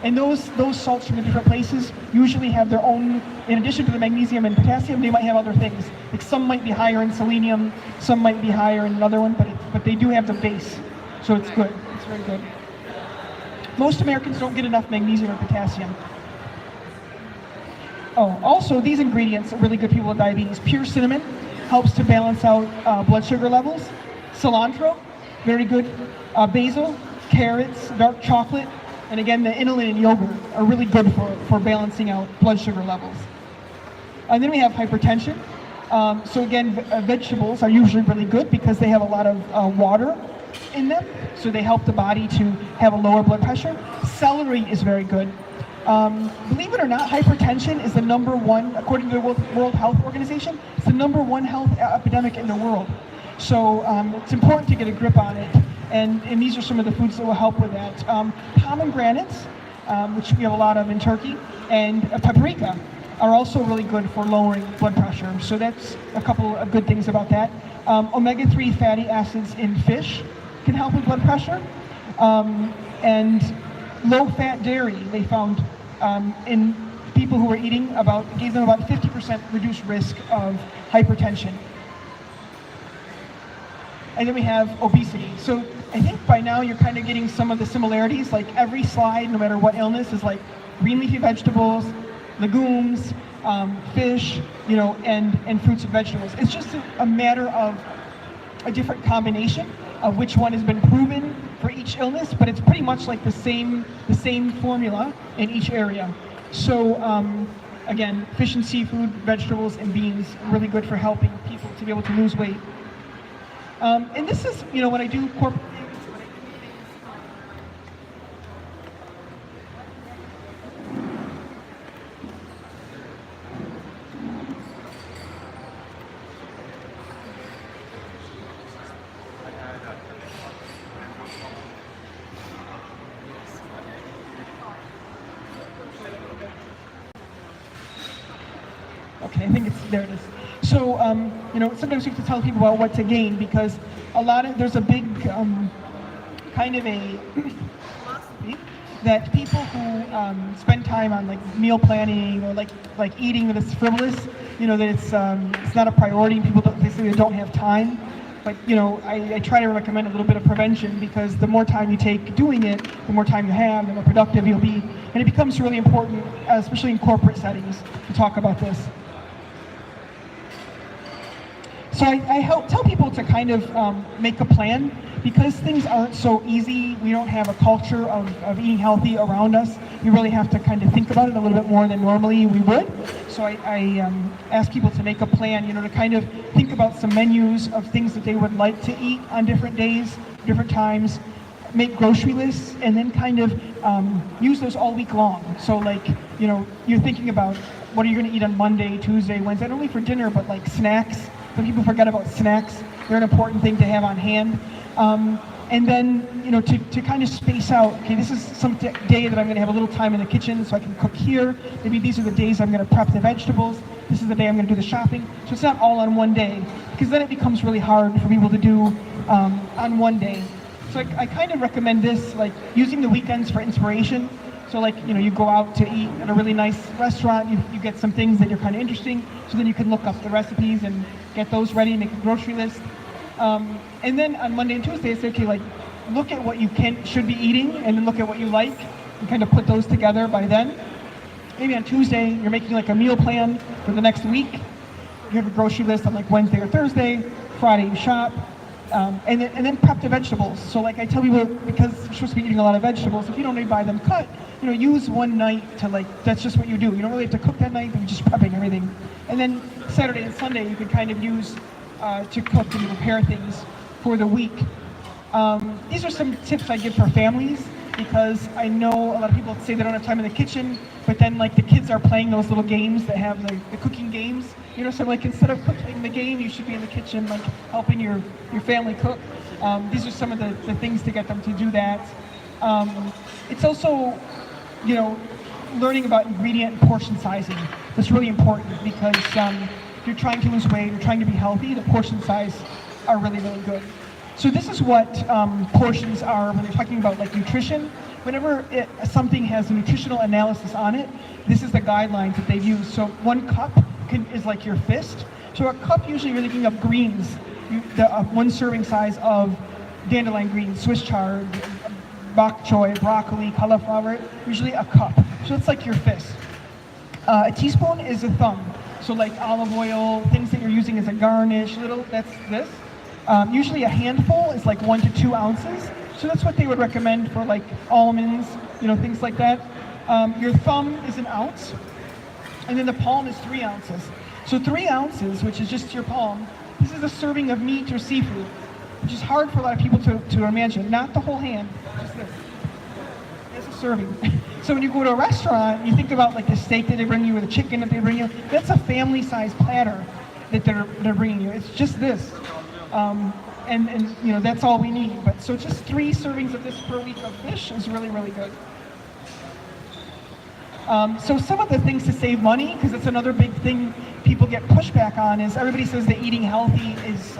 And those salts from the different places usually have their own, in addition to the magnesium and potassium, they might have other things. Like some might be higher in selenium, some might be higher in another one, but they do have the base. So it's good, it's very good. Most Americans don't get enough magnesium or potassium. Oh, also these ingredients are really good for people with diabetes. Pure cinnamon helps to balance out blood sugar levels. Cilantro, very good. Basil, carrots, dark chocolate, and again the inulin in yogurt are really good for balancing out blood sugar levels. And then we have hypertension. So again, vegetables are usually really good because they have a lot of water in them, so they help the body to have a lower blood pressure. Celery is very good. Believe it or not, hypertension is the #1, according to the World Health Organization, it's the #1 health epidemic in the world. So it's important to get a grip on it, and these are some of the foods that will help with that. Pomegranates, which we have a lot of in Turkey, and paprika are also really good for lowering blood pressure. So that's a couple of good things about that. Omega-3 fatty acids in fish can help with blood pressure. And low-fat dairy, they found in people who were eating gave them about 50% reduced risk of hypertension. And then we have obesity. So I think by now you're kind of getting some of the similarities. Like every slide, no matter what illness, is like green leafy vegetables, legumes, fish, and fruits and vegetables. It's just a matter of a different combination of which one has been proven for each illness, but it's pretty much like the same formula in each area. So again, fish and seafood, vegetables and beans are really good for helping people to be able to lose weight. And this is, when I do corporate Okay, I think it's there. It is. So sometimes you have to tell people about what to gain because there's a big kind of a philosophy that people who spend time on like meal planning or like eating that is frivolous, that it's not a priority. And people they say they don't have time. But I try to recommend a little bit of prevention because the more time you take doing it, the more time you have, the more productive you'll be, and it becomes really important, especially in corporate settings, to talk about this. So I tell people to kind of make a plan because things aren't so easy. We don't have a culture of eating healthy around us. We really have to kind of think about it a little bit more than normally we would. So I ask people to make a plan, to kind of think about some menus of things that they would like to eat on different days, different times, make grocery lists, and then kind of use those all week long. So you're thinking about what are you going to eat on Monday, Tuesday, Wednesday, not only for dinner, but like snacks. Some people forget about snacks. They're an important thing to have on hand. And then, to kind of space out, okay, this is some day that I'm going to have a little time in the kitchen so I can cook here. Maybe these are the days I'm going to prep the vegetables. This is the day I'm going to do the shopping. So it's not all on one day because then it becomes really hard for people to do on one day. So I kind of recommend this, like using the weekends for inspiration. So you go out to eat at a really nice restaurant, you get some things that you're kind of interesting, so then you can look up the recipes and get those ready, make a grocery list. And then on Monday and Tuesday, I say, okay, look at what you should be eating, and then look at what you like, and kind of put those together by then. Maybe on Tuesday, you're making like a meal plan for the next week. You have a grocery list on like Wednesday or Thursday. Friday, you shop. And then prep the vegetables. So I tell people, because you're supposed to be eating a lot of vegetables, if you don't need to buy them cut, use one night to that's just what you do. You don't really have to cook that night, but you're just prepping everything. And then Saturday and Sunday you can kind of use to cook and prepare things for the week. These are some tips I give for families because I know a lot of people say they don't have time in the kitchen, but then the kids are playing those little games that have the cooking games. So instead of cooking the game, you should be in the kitchen helping your family cook. These are some of the things to get them to do that. It's also, learning about ingredient and portion sizing. That's really important because if you're trying to lose weight, you're trying to be healthy, the portion size are really, really good. So this is what portions are when they're talking about nutrition. Whenever something has a nutritional analysis on it, this is the guidelines that they've used. So 1 cup is like your fist. So a cup, usually you're thinking of greens, one serving size of dandelion greens, Swiss chard, bok choy, broccoli, cauliflower, usually a cup. So it's like your fist. A teaspoon is a thumb. So olive oil, things that you're using as a garnish, that's this. Usually a handful is 1 to 2 ounces. So that's what they would recommend for almonds, things like that. Your thumb is 1 ounce. And then the palm is 3 ounces. So 3 ounces, which is just your palm, this is a serving of meat or seafood, which is hard for a lot of people to imagine. Not the whole hand, just this. It's a serving. So when you go to a restaurant, you think about the steak that they bring you or the chicken that they bring you. That's a family-sized platter that they're bringing you. It's just this. And that's all we need. But so just 3 servings of this per week of fish is really, really good. So some of the things to save money, because it's another big thing people get pushback on, is everybody says that eating healthy is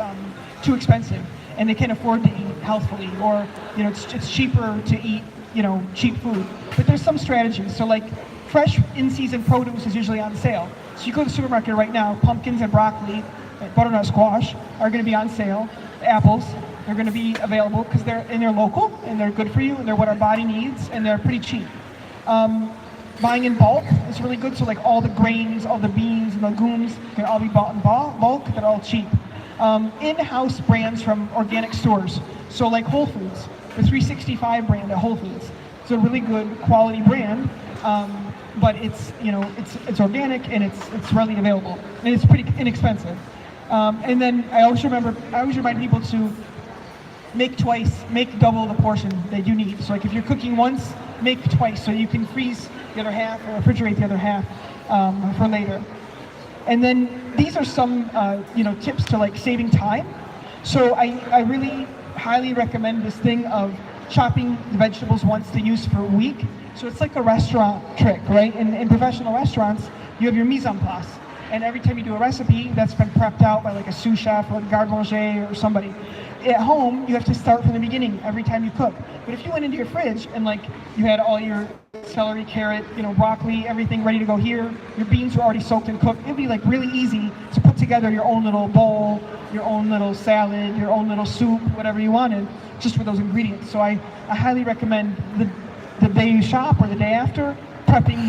too expensive and they can't afford to eat healthfully, or it's cheaper to eat cheap food. But there's some strategies. So fresh in-season produce is usually on sale. So you go to the supermarket right now, pumpkins and broccoli, butternut squash are going to be on sale. Apples, they're going to be available because they're local and they're good for you and they're what our body needs and they're pretty cheap. Buying in bulk is really good. So all the grains, all the beans and legumes can all be bought in bulk. They're all cheap. In-house brands from organic stores. So Whole Foods, the 365 brand at Whole Foods. It's a really good quality brand, but it's organic and it's readily available and it's pretty inexpensive. And then I always remind people to make double the portion that you need. So if you're cooking once, make twice so you can freeze the other half or refrigerate the other half for later. And then these are some tips to saving time. So I really highly recommend this thing of chopping the vegetables once to use for a week. So it's like a restaurant trick, right? In professional restaurants, you have your mise en place. And every time you do a recipe that's been prepped out by like a sous chef or a garde manger or somebody, at home you have to start from the beginning every time you cook. But if you went into your fridge and like you had all your celery, carrot, broccoli, everything ready to go here, your beans were already soaked and cooked, it'd be like really easy to put together your own little bowl, your own little salad, your own little soup, whatever you wanted, just with those ingredients. So I highly recommend the day you shop or the day after, prepping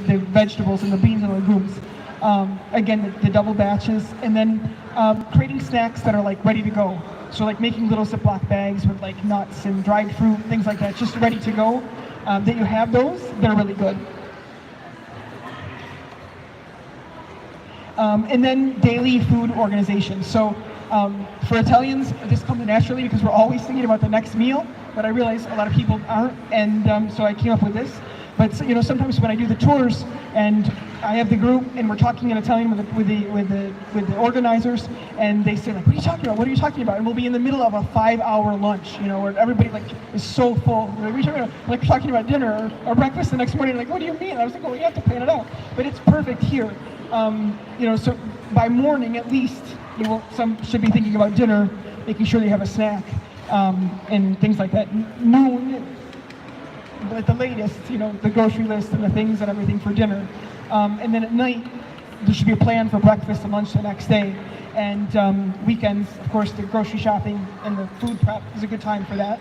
the vegetables and the beans and legumes. Again, the double batches, and then creating snacks that are like ready to go. So like making little Ziploc bags with like nuts and dried fruit, things like that, just ready to go. That you have those, they're really good. And then daily food organization. So for Italians, this comes naturally because we're always thinking about the next meal, but I realize a lot of people aren't, and so I came up with this. But sometimes when I do the tours and I have the group and we're talking in Italian with the organizers, and they say like, "What are you talking about? What are you talking about?" And we'll be in the middle of a 5-hour lunch, where everybody like is so full. We're talking about dinner or breakfast the next morning. Like, what do you mean? And I was like, well, you have to plan it out. But it's perfect here. So by morning at least, some should be thinking about dinner, making sure they have a snack, and things like that. Noon, at the latest, the grocery list and the things and everything for dinner. And then at night, there should be a plan for breakfast and lunch the next day. And weekends, of course, the grocery shopping and the food prep is a good time for that.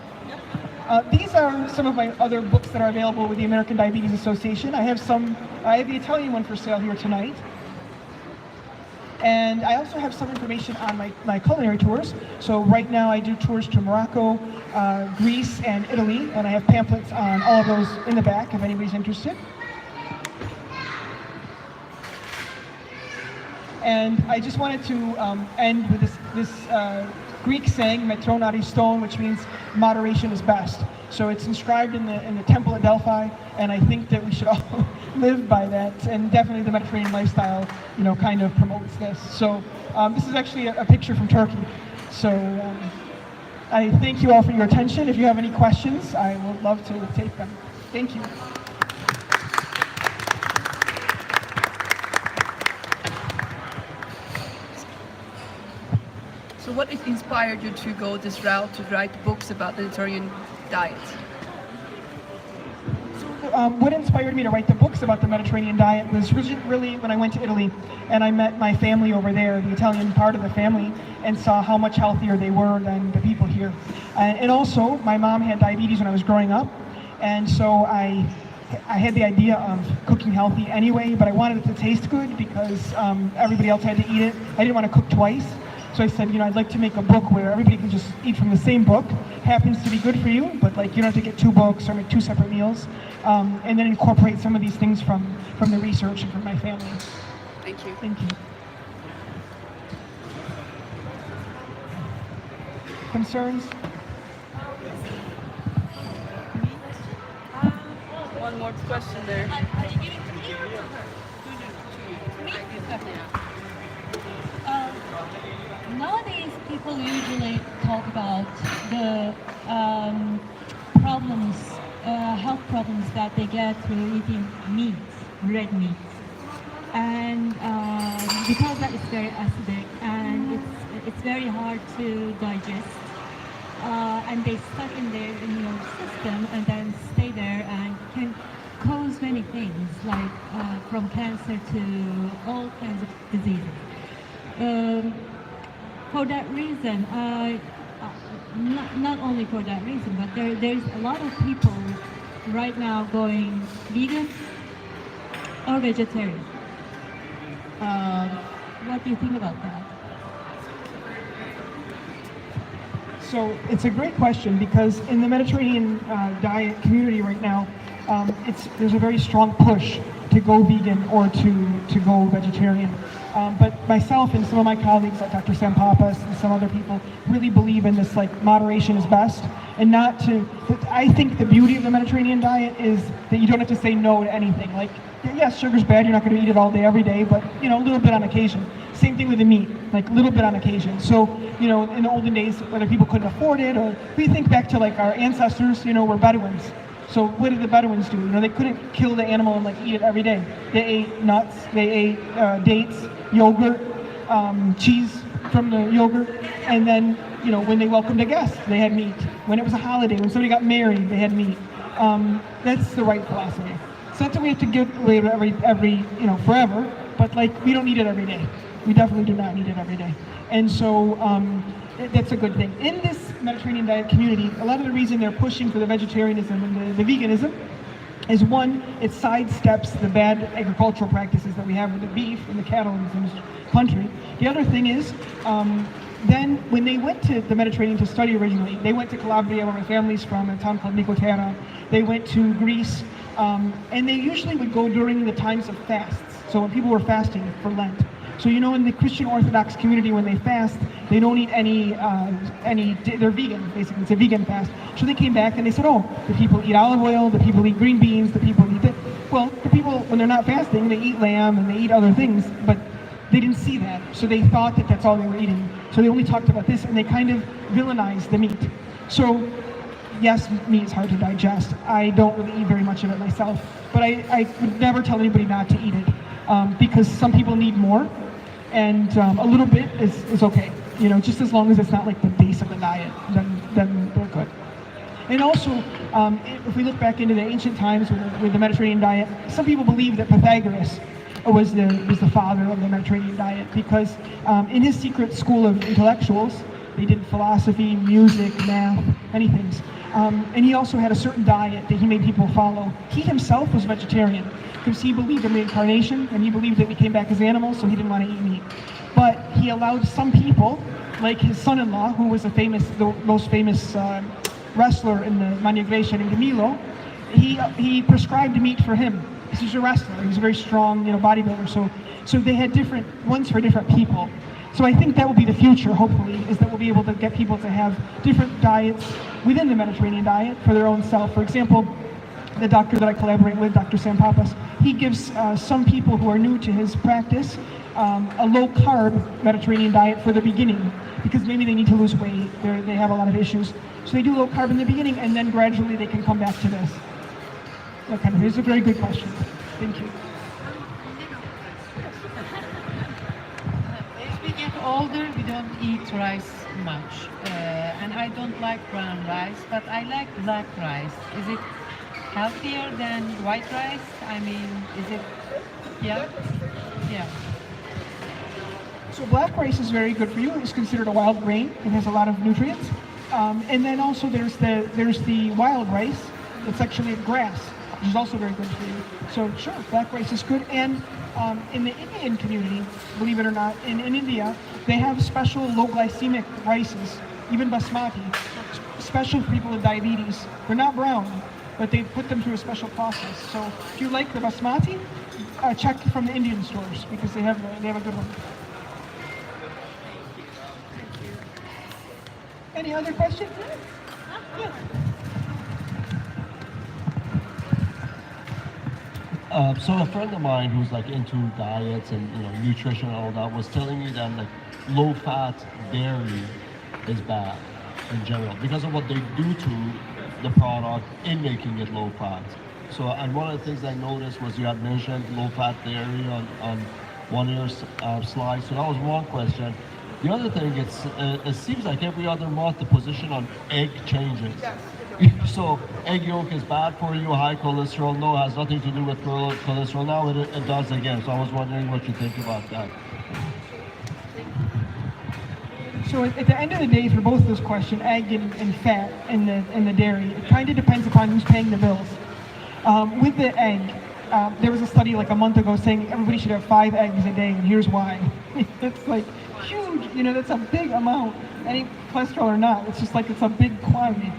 These are some of my other books that are available with the American Diabetes Association. I have the Italian one for sale here tonight. And I also have some information on my culinary tours. So right now I do tours to Morocco, Greece, and Italy, and I have pamphlets on all of those in the back if anybody's interested. And I just wanted to end with this Greek saying, metron ariston, which means moderation is best. So it's inscribed in the temple at Delphi, and I think that we should all live by that. And definitely the Mediterranean lifestyle, kind of promotes this. So this is actually a picture from Turkey. So I thank you all for your attention. If you have any questions, I would love to take them. Thank you. So what inspired you to go this route to write books about the Mediterranean diet? What inspired me to write the books about the Mediterranean diet was really when I went to Italy and I met my family over there, the Italian part of the family, and saw how much healthier they were than the people here. And also, my mom had diabetes when I was growing up, and so I had the idea of cooking healthy anyway, but I wanted it to taste good because everybody else had to eat it. I didn't want to cook twice. So I said, I'd like to make a book where everybody can just eat from the same book. Happens to be good for you, but you don't have to get 2 books or make 2 separate meals. And then incorporate some of these things from the research and from my family. Thank you. Thank you. Concerns? One more question there. Nowadays, people usually talk about the problems, health problems that they get through eating meat, red meat, and because that is very acidic and it's very hard to digest, and they stuck in their immune system and then stay there and can cause many things like from cancer to all kinds of diseases. For that reason, not only for that reason, but there's a lot of people right now going vegan or vegetarian. What do you think about that? So it's a great question because in the Mediterranean diet community right now, there's a very strong push to go vegan or to go vegetarian. But myself and some of my colleagues, like Dr. Sam Pappas and some other people, really believe in this moderation is best, and not to. I think the beauty of the Mediterranean diet is that you don't have to say no to anything. Yes, sugar's bad. You're not going to eat it all day, every day, but a little bit on occasion. Same thing with the meat, a little bit on occasion. So in the olden days, whether people couldn't afford it, or we think back to our ancestors, were Bedouins. So what did the Bedouins do? They couldn't kill the animal and like eat it every day. They ate nuts, they ate dates, yogurt, cheese from the yogurt, and then when they welcomed a guest, they had meat. When it was a holiday, when somebody got married, they had meat. That's the right philosophy. So that's what we have to give away every forever. But like we don't need it every day. We definitely do not need it every day. And so that's a good thing. In this Mediterranean diet community, a lot of the reason they're pushing for the vegetarianism and the veganism is one, it sidesteps the bad agricultural practices that we have with the beef and the cattle in this country. The other thing is, then when they went to the Mediterranean to study originally, they went to Calabria, where my family's from, a town called Nicotera. They went to Greece, and they usually would go during the times of fasts. So when people were fasting for Lent. So in the Christian Orthodox community, when they fast, they don't eat they're vegan, basically. It's a vegan fast. So they came back and they said, oh, the people eat olive oil, the people eat green beans, the people eat this. Well, the people, when they're not fasting, they eat lamb and they eat other things, but they didn't see that. So they thought that that's all they were eating. So they only talked about this, and they kind of villainized the meat. So yes, meat is hard to digest. I don't really eat very much of it myself, but I would never tell anybody not to eat it, because some people need more. And a little bit is okay, just as long as it's not like the base of the diet, then they're good. And also, if we look back into the ancient times with the Mediterranean diet, some people believe that Pythagoras was the father of the Mediterranean diet, because in his secret school of intellectuals, they did philosophy, music, math, many things. And he also had a certain diet that he made people follow. He himself was vegetarian because he believed in reincarnation, and he believed that we came back as animals, so he didn't want to eat meat. But he allowed some people, like his son-in-law, who was the most famous wrestler in the Magna Grecia, named Milo, he prescribed meat for him. This is a wrestler. He was a very strong, bodybuilder. So they had different ones for different people. So I think that will be the future, hopefully, is that we'll be able to get people to have different diets within the Mediterranean diet for their own self. For example, the doctor that I collaborate with, Dr. Sam Pappas, he gives some people who are new to his practice a low-carb Mediterranean diet for the beginning, because maybe they need to lose weight, they have a lot of issues. So they do low-carb in the beginning, and then gradually they can come back to this. Okay, here's a very good question. Thank you. As we get older, we don't eat rice much. And I don't like brown rice, but I like black rice. Is it healthier than white rice? I mean, is it, yeah? Yeah. So black rice is very good for you. It's considered a wild grain. It has a lot of nutrients. And then also there's the wild rice. It's actually a grass, which is also very good for you. So sure, black rice is good. And in the Indian community, believe it or not, in India, they have special low glycemic rices, even basmati, special for people with diabetes. They're not brown, but they put them through a special process. So if you like the basmati, check from the Indian stores, because they have a good one. Any other questions? Yes. So a friend of mine who's like into diets and nutrition and all that was telling me that like low-fat dairy is bad in general because of what they do to the product in making it low-fat. So and one of the things I noticed was you had mentioned low-fat dairy on one of your slides. So that was one question. The other thing, it seems like every other month the position on egg changes. So egg yolk is bad for you, high cholesterol. No, it has nothing to do with cholesterol. Now it does again. So I was wondering what you think about that. So at the end of the day, for both of those questions, egg and fat and the dairy, it kind of depends upon who's paying the bills. With the egg, there was a study like a month ago saying everybody should have 5 eggs a day, and here's why. It's like huge, that's a big amount. Any cholesterol or not, it's just like it's a big quantity.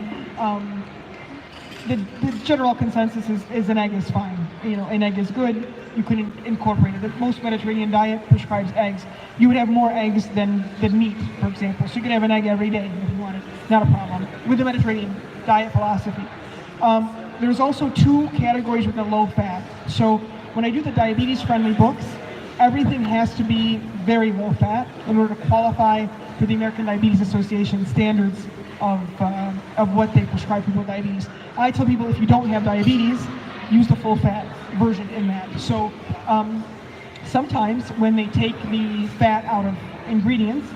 The general consensus is an egg is fine. An egg is good. You can incorporate it. Most Mediterranean diet prescribes eggs. You would have more eggs than meat, for example. So you can have an egg every day if you want it. Not a problem. With the Mediterranean diet philosophy. There's also 2 categories with the low fat. So when I do the diabetes-friendly books, everything has to be very low fat in order to qualify for the American Diabetes Association standards of what they prescribe people with diabetes. I tell people if you don't have diabetes, use the full fat version in that. So sometimes when they take the fat out of ingredients,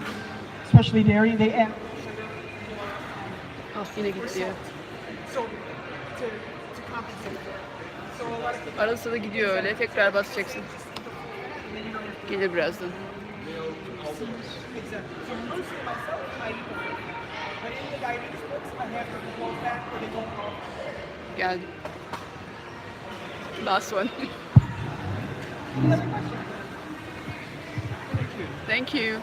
especially dairy, they add. Ah yine gidiyor. So to compensate. So a lot of people. Arada sırada gidiyor öyle. Tekrar basacaksın. Gelir birazdan. Exactly. So mostly myself, I eat the full fat. But in the diabetes books, I have the low fat where they don't call it. Geldi. Last one. Thank you.